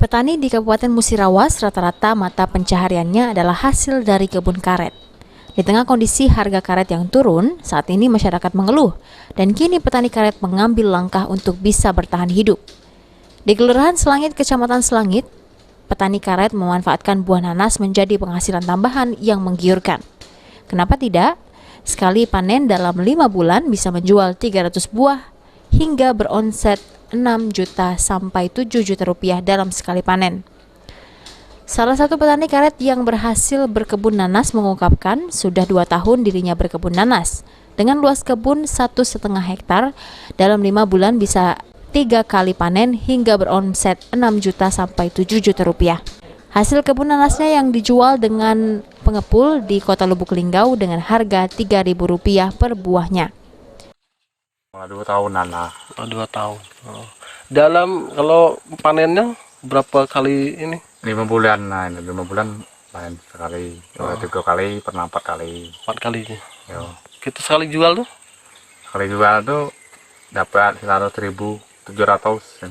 Petani di Kabupaten Musirawas rata-rata mata pencahariannya adalah hasil dari kebun karet. Di tengah kondisi harga karet yang turun, saat ini masyarakat mengeluh dan kini petani karet mengambil langkah untuk bisa bertahan hidup. Di Kelurahan Selangit, Kecamatan Selangit, petani karet memanfaatkan buah nanas menjadi penghasilan tambahan yang menggiurkan. Kenapa tidak? Sekali panen dalam 5 bulan bisa menjual 300 buah hingga beromset 6 juta sampai 7 juta rupiah dalam sekali panen. Salah satu petani karet yang berhasil berkebun nanas mengungkapkan sudah 2 tahun dirinya berkebun nanas. Dengan luas kebun 1,5 hektar, dalam 5 bulan bisa 3 kali panen hingga beromset 6 juta sampai 7 juta rupiah. Hasil kebun nanasnya yang dijual dengan pengepul di Kota Lubuk Linggau dengan harga Rp3.000 per buahnya. 2 tahunan lah. 2 tahun. Dalam kalau panennya berapa kali ini? 5 bulan, nah 5 bulan panen sekali. 3 kali, pernah 4 kali. 4 kali. Yo. Kita sekali jual tuh? Sekali jual tuh dapat 100.700.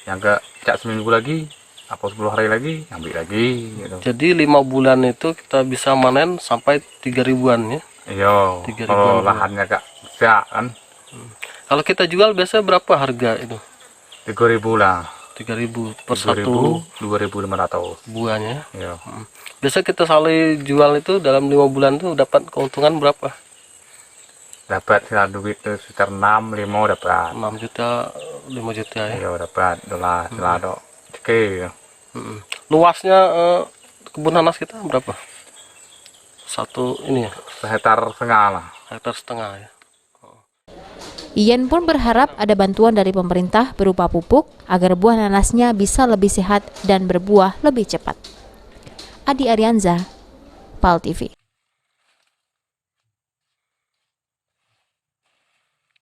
Yang ke cak seminggu lagi, apa 10 hari lagi, ambil lagi. Gitu. Jadi 5 bulan itu kita bisa manen sampai 3.000-an ya? Iya, kalau lahannya gak bisa kan. Kalau kita jual biasa berapa harga itu? 3.000 lah. 3.000 per 3.000, satu 2.500 buahnya. Iya. Biasa kita sekali jual itu dalam 5 bulan tuh dapat keuntungan berapa? Dapat duit tuh sekitar 6, 5 dapat. 6 juta, 5 juta ya. Iya, dapat dolar, selado. Oke. Luasnya kebun nanas kita berapa? Satu ini ya, 1,5 hektar lah. hektar setengah ya. Ian pun berharap ada bantuan dari pemerintah berupa pupuk agar buah nanasnya bisa lebih sehat dan berbuah lebih cepat. Adi Arianza, PAL TV.